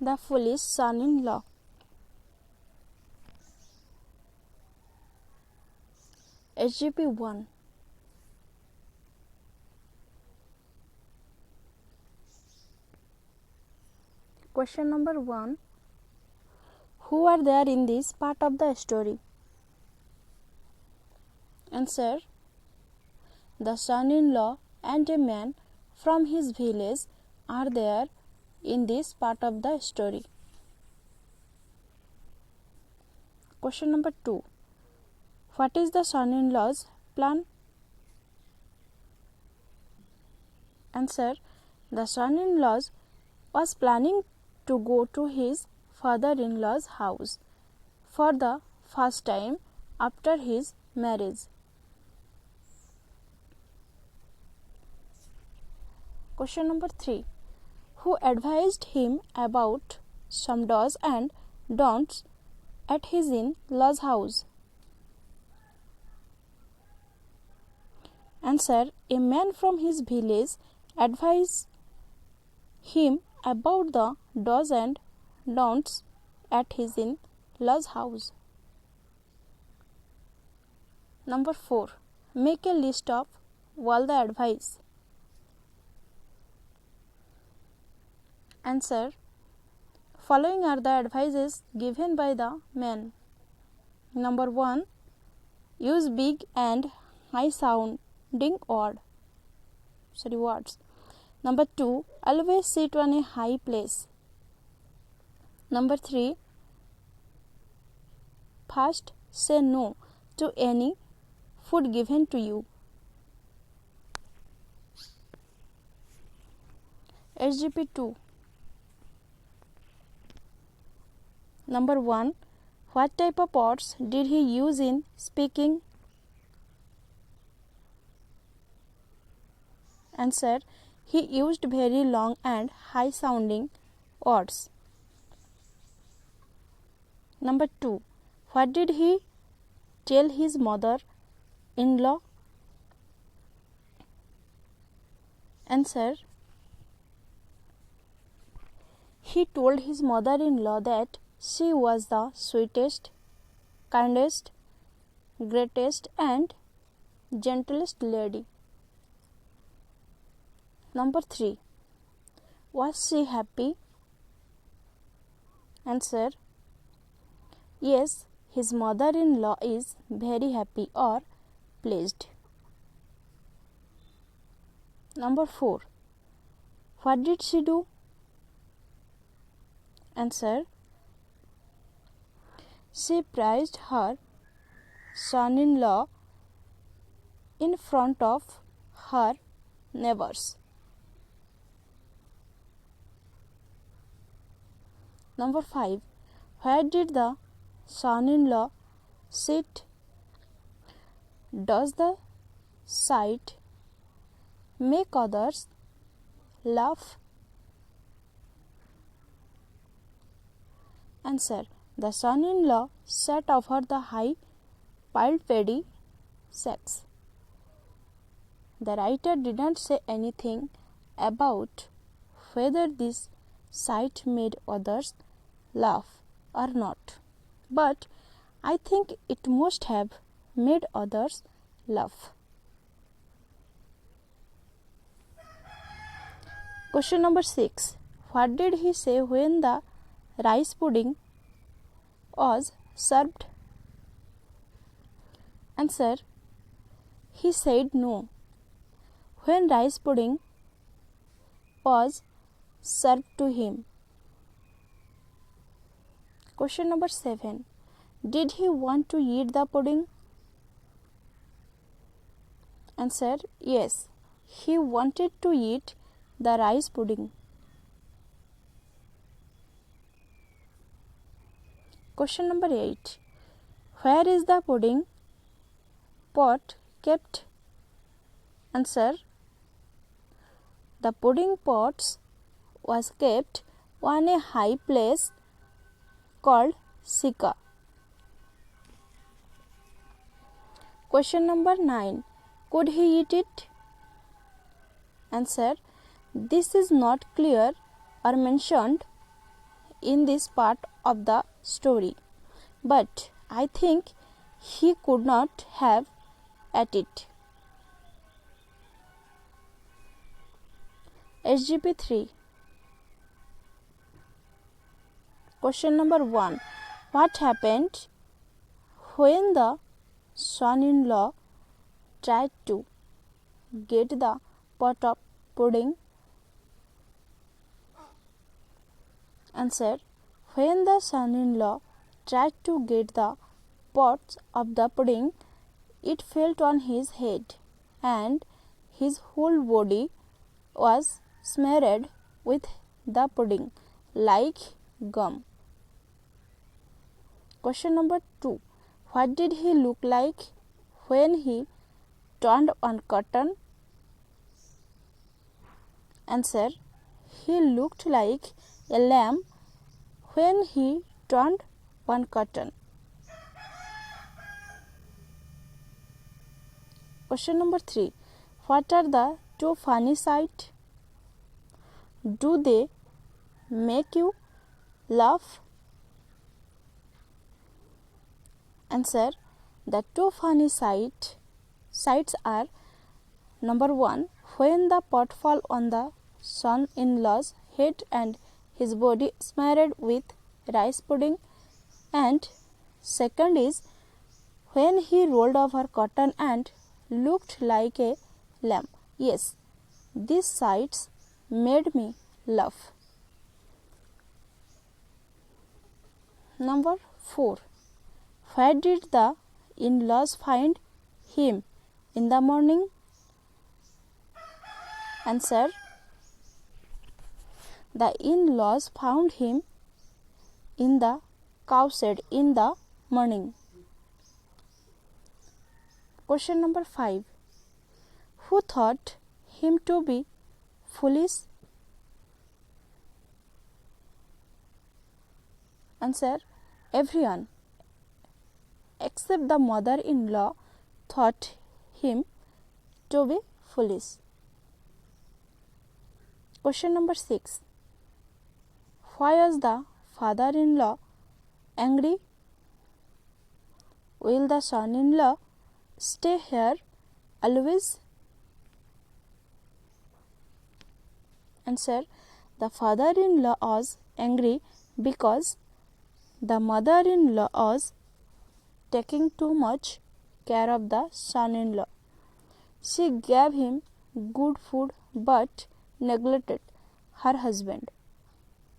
the foolish son-in-law. SGP 1. Question number 1. Who are there in this part of the story? Answer. The son-in-law and a man from his village are there in this part of the story. Question number 2. What is the son-in-law's plan? Answer. The son-in-law was planning to go to his father-in-law's house for the first time after his marriage. Question number 3. Who advised him about some do's and don'ts at his in-law's house? Answer. A man from his village advised him about the do's and don'ts at his in-law's house. Number 4. Make a list of all the advice. Answer. Following are the advices given by the man. Number 1. Use big and high sounding words. Number 2. Always sit on a high place. Number 3. First, say no to any food given to you. SGP 2. Number 1. What type of words did he use in speaking? Answer. He used very long and high sounding words. Number 2. What did he tell his mother-in-law? Answer. He told his mother-in-law that she was the sweetest, kindest, greatest and gentlest lady. Number 3. Was she happy? Answer. Yes, his mother-in-law is very happy or pleased. Number 4. What did she do? Answer. She praised her son-in-law in front of her neighbors. Number 5. Where did the son-in-law sit? Does the sight make others laugh? Answer. The son-in-law sat over the high piled paddy sacks. The writer did not say anything about whether this sight made others laugh or not, but I think it must have made others laugh. Question number 6. What did he say when the rice pudding was served? Answer. He said no when rice pudding was served to him. Question number 7. Did he want to eat the pudding? Answer. Yes, he wanted to eat the rice pudding. Question number 8. Where is the pudding pot kept? Answer. The pudding pots was kept on a high place called Sika. Question number 9. Could he eat it? Answer. This is not clear or mentioned in this part of the story, but I think he could not have ate it. SGP 3. Question number 1. What happened when the son-in-law tried to get the pot of pudding? Answer. When the son-in-law tried to get the pot of the pudding, it fell on his head, and his whole body was smeared with the pudding like gum. Question number 2. What did he look like when he turned on curtain? Answer. He looked like a lamb when he turned one curtain. Question number 3. What are the two funny sides? Do they make you laugh? Answer. The two funny sides are: number 1, when the pot fell on the son-in-law's head and his body smeared with rice pudding, and second is when he rolled over cotton and looked like a lamb. Yes, these sights made me laugh. Number 4. Where did the in-laws find him in the morning? Answer. The in-laws found him in the cowshed in the morning. Question number 5. Who thought him to be foolish? Answer. Everyone except the mother-in-law thought him to be foolish. Question number 6. Why was the father-in-law angry? Will the son-in-law stay here always? Answer. The father-in-law was angry because the mother-in-law was taking too much care of the son-in-law. She gave him good food but neglected her husband,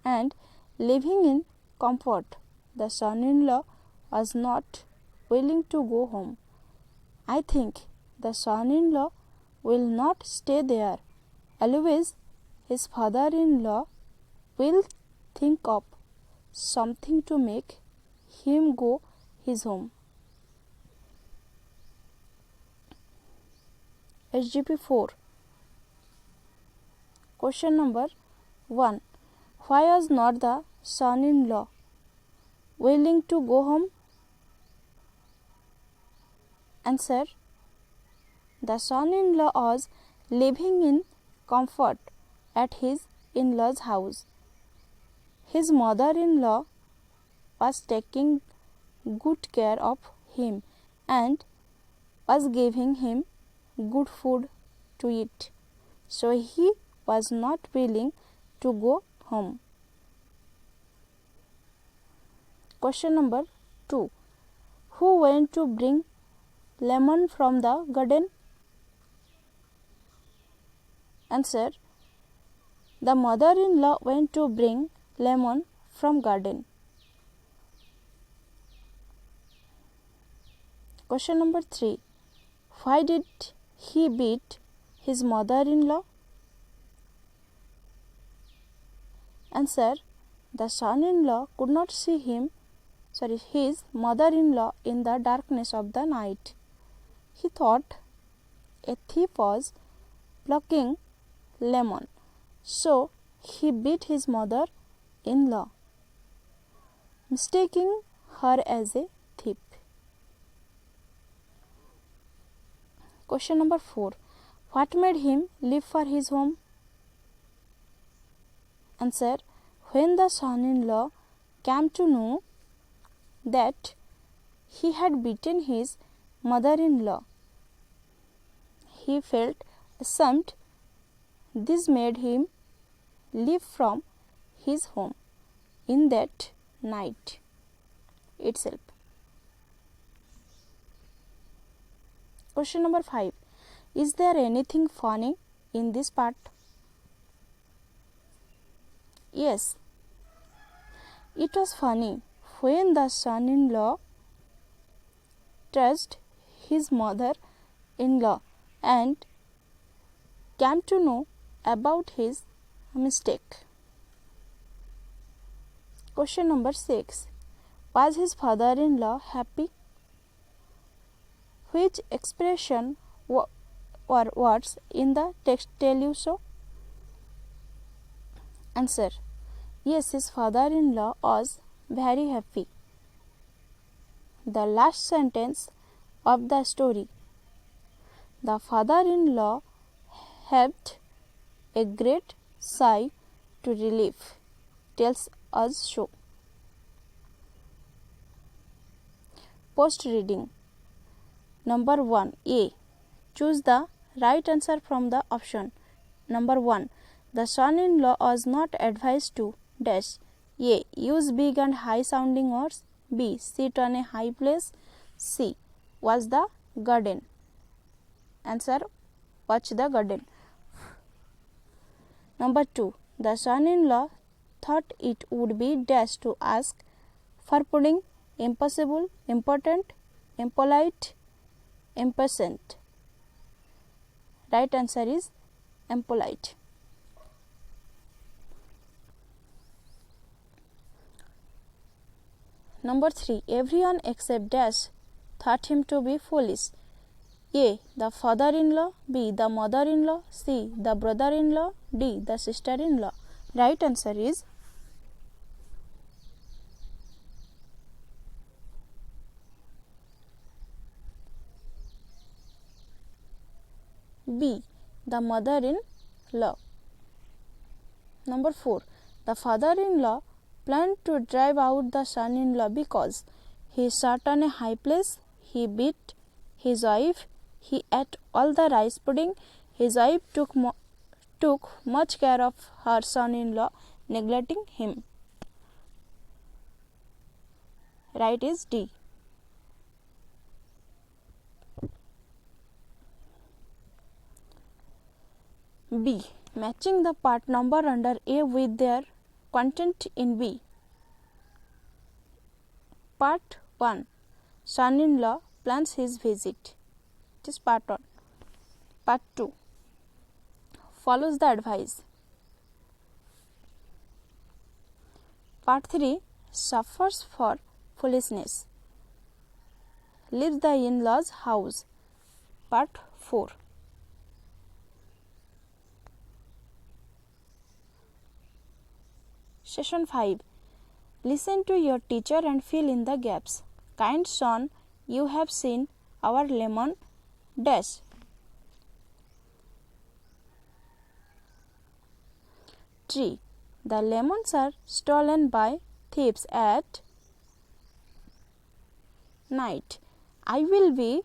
and living in comfort, the son-in-law was not willing to go home. I think the son-in-law will not stay there always. His father-in-law will think of something to make him go his home. SGP 4. Question number 1. Why was not the son-in-law willing to go home? Answer. The son-in-law was living in comfort at his in-law's house. His mother-in-law was taking good care of him and was giving him good food to eat, so he was not willing to go home. Question number 2. Who went to bring lemon from the garden? Answer. The mother-in-law went to bring lemon from garden. Question number 3. Why did he beat his mother-in-law? Answer. The son-in-law could not see his mother-in-law in the darkness of the night. He thought a thief was plucking lemon, so he beat his mother-in-law, mistaking her as a thief. Question number 4. What made him leave for his home? Answer. When the son-in-law came to know that he had beaten his mother-in-law, he felt ashamed. This made him leave from his home in that night itself. Question number 5. Is there anything funny in this part? Yes, it was funny when the son-in-law trusted his mother-in-law and came to know about his mistake. Question number 6. Was his father-in-law happy? Which expression or words in the text tell you so? Answer. Yes, his father-in-law was very happy. The last sentence of the story. The father-in-law heaved a great sigh to relief, tells us so. Post reading. Number 1. A. Choose the right answer from the option. Number 1. The son-in-law was not advised to dash. A. Use big and high sounding words. B. Sit on a high place. C. Watch the garden. Answer. Watch the garden. Number 2. The son-in-law thought it would be dash to ask for pudding, impossible, important, impolite, impatient. Right answer is impolite. Number 3. Everyone except dash thought him to be foolish. A. The father-in-law. B. The mother-in-law. C. The brother-in-law. D. The sister-in-law. Right answer is B. The mother-in-law. Number 4. The father-in-law planned to drive out the son-in-law because he sat on a high place, he beat his wife, he ate all the rice pudding, his wife took much care of her son-in-law, neglecting him. Right is D. B. Matching the part number under A with their content in B. Part 1. Son-in-law plans his visit. It is part 1. Part 2. Follows the advice. Part 3. Suffers for foolishness. Leaves the in-laws' house. Part 4. Session 5. Listen to your teacher and fill in the gaps. Kind son, you have seen our lemon dash. Tree. The lemons are stolen by thieves at night. I will be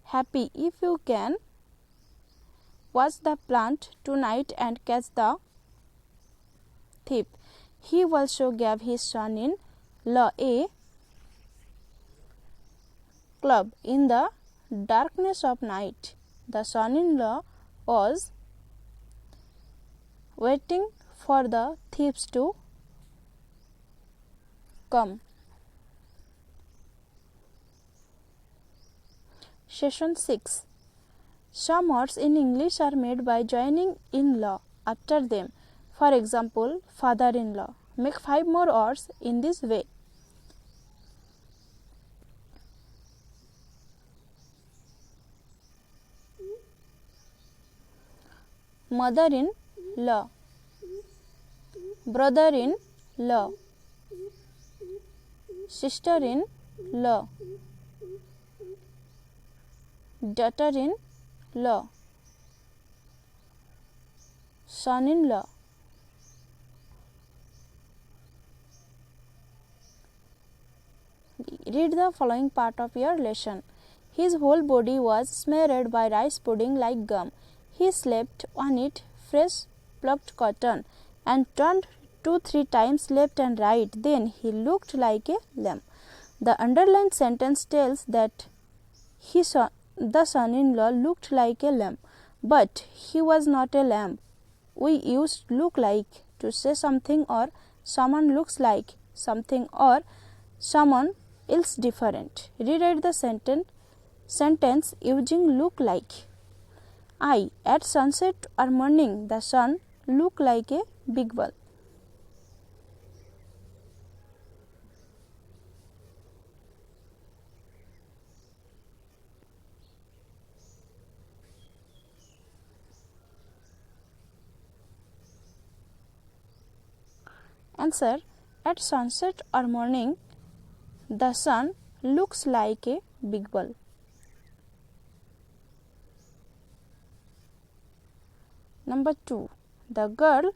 happy if you can watch the plant tonight and catch the thief. He also gave his son-in-law a club in the darkness of night. The son-in-law was waiting for the thieves to come. Session 6. Some words in English are made by joining in-law after them. For example, father-in-law. Make 5 more words in this way. Mother-in-law, brother-in-law, sister-in-law, daughter-in-law, son-in-law. Read the following part of your lesson. His whole body was smeared by rice pudding like gum. He slept on it fresh plucked cotton and turned 2-3 times left and right. Then he looked like a lamb. The underlined sentence tells that the son-in-law looked like a lamb, but he was not a lamb. We use look like to say something or someone looks like something or someone else different. Rewrite the sentence using look like. At sunset or morning, the sun looked like a big ball. Answer. At sunset or morning, the sun looks like a big ball. Number 2. The girl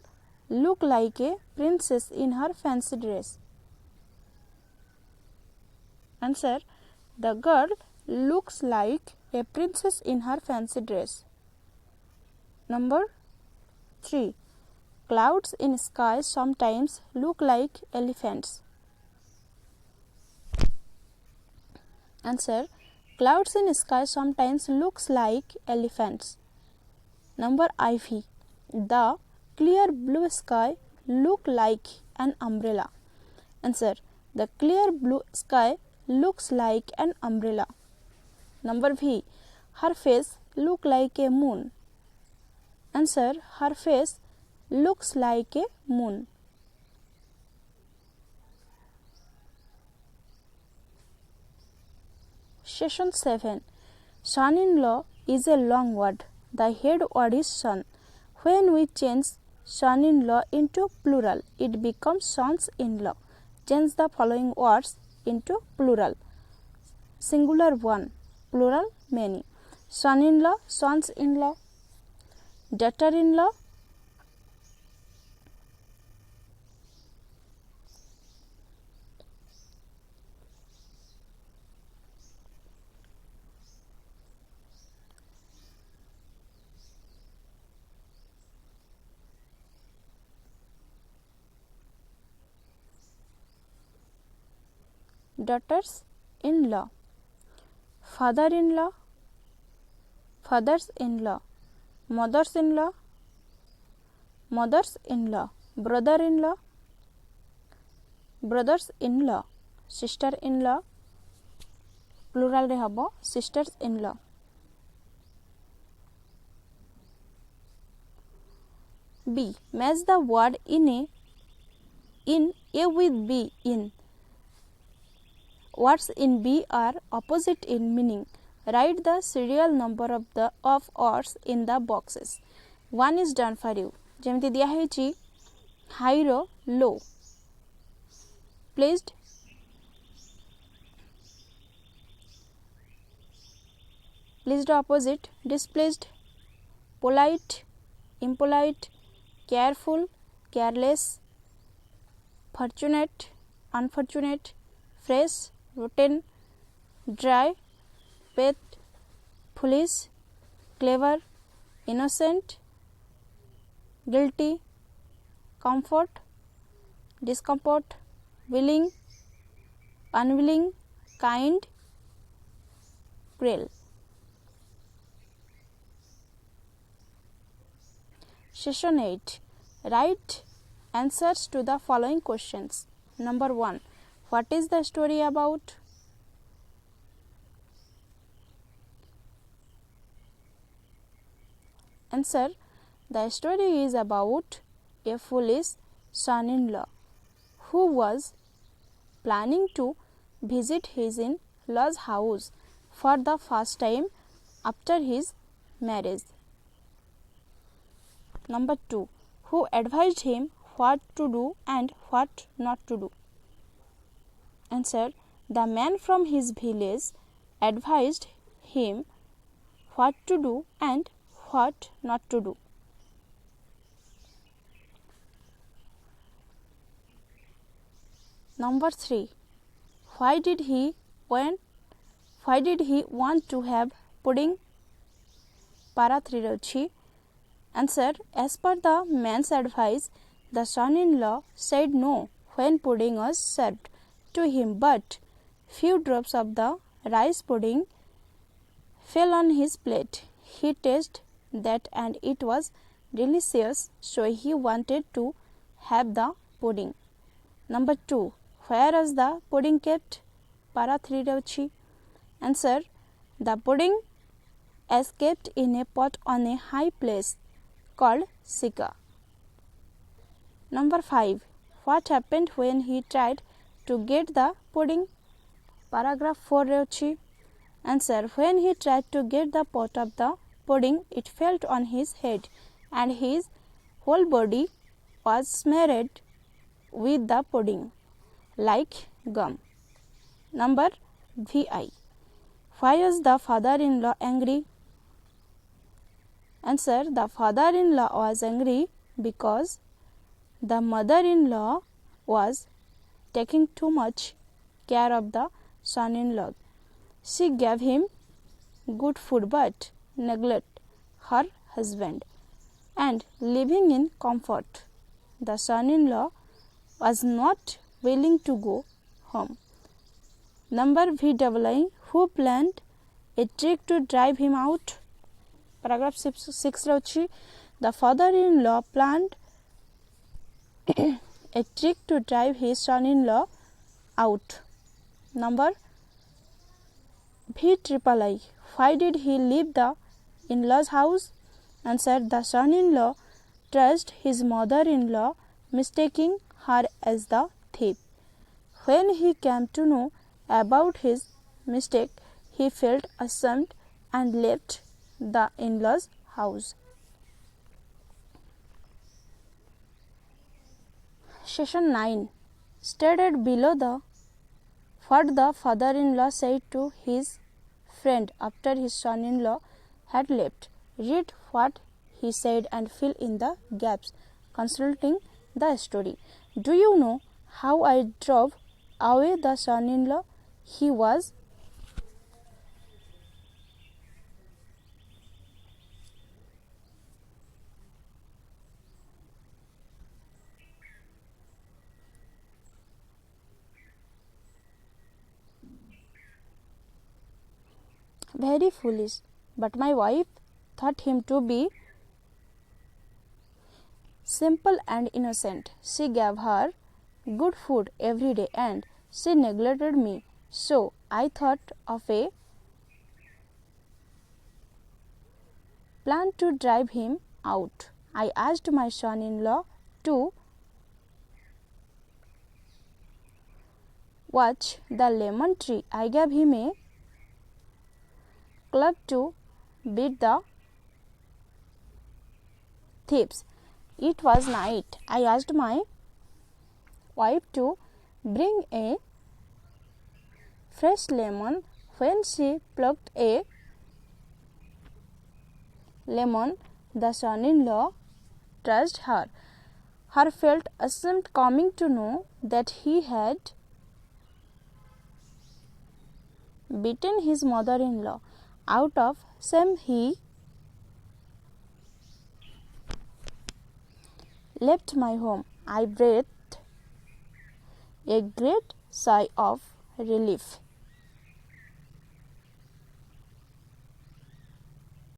looked like a princess in her fancy dress. Answer. The girl looks like a princess in her fancy dress. Number 3. Clouds in sky sometimes look like elephants. Answer. Clouds in sky sometimes looks like elephants. Number IV. The clear blue sky look like an umbrella. Answer. The clear blue sky looks like an umbrella. Number V. Her face look like a moon. Answer. Her face looks like a moon. Session 7. Son-in-law is a long word. The head word is son. When we change son-in-law into plural, it becomes sons-in-law. Change the following words into plural. Singular one, plural many. Son-in-law, sons-in-law. Daughter-in-law, daughters-in-law, father-in-law, fathers-in-law, mothers-in-law, mothers-in-law, brother-in-law, brothers-in-law, sister-in-law, plural re habo sisters-in-law. B. Match the word in A with B in. Words in B are opposite in meaning. Write the serial number of words in the boxes. One is done for you. जेमती दिया है ची high row low. Pleased, pleased opposite, displeased, polite, impolite, careful, careless, fortunate, unfortunate, fresh, rotten, dry, pet, foolish, clever, innocent, guilty, comfort, discomfort, willing, unwilling, kind, cruel. Session 8. Write answers to the following questions. Number 1. What is the story about? Answer. The story is about a foolish son-in-law who was planning to visit his in-law's house for the first time after his marriage. Number 2. Who advised him what to do and what not to do? Answer. The man from his village advised him what to do and what not to do. Number 3. why did he want to have pudding? Para 3 ରହୁଛି. Answer. As per the man's advice, the son-in-law said no when pudding was served to him, but few drops of the rice pudding fell on his plate. He tasted that and it was delicious, so he wanted to have the pudding. Number 2. Where was the pudding kept? Para 3 ରହୁଛି. Answer. The pudding is kept in a pot on a high place called Sika. Number 5. What happened when he tried to get the pudding? Paragraph 4 ରହୁଛି. Answer. When he tried to get the pot of the pudding, it fell on his head and his whole body was smeared with the pudding like gum. Number VI. Why was the father-in-law angry? Answer. The father-in-law was angry because the mother-in-law was taking too much care of the son-in-law. She gave him good food but neglected her husband and living in comfort. The son-in-law was not willing to go home. Number VII. Who planned a trick to drive him out? Paragraph 6 ରହୁଛି. The father-in-law planned a trick to drive his son-in-law out. Number VIII. Why did he leave the in-laws' house? Answer. The son-in-law trusted his mother-in-law, mistaking her as the thief. When he came to know about his mistake, he felt ashamed and left the in-laws' house. Section 9. Stated below what the father-in-law said to his friend after his son-in-law had left. Read what he said and fill in the gaps consulting the story. Do you know how I drove away the son-in-law? He was very foolish, but my wife thought him to be simple and innocent. She gave her good food every day and she neglected me. So I thought of a plan to drive him out. I asked my son-in-law to watch the lemon tree. I gave him a club to beat the thieves. It was night. I asked my wife to bring a fresh lemon. When she plucked a lemon, the son-in-law trusted her. Her felt ashamed coming to know that he had beaten his mother-in-law. Out of shame, he left my home. I breathed a great sigh of relief.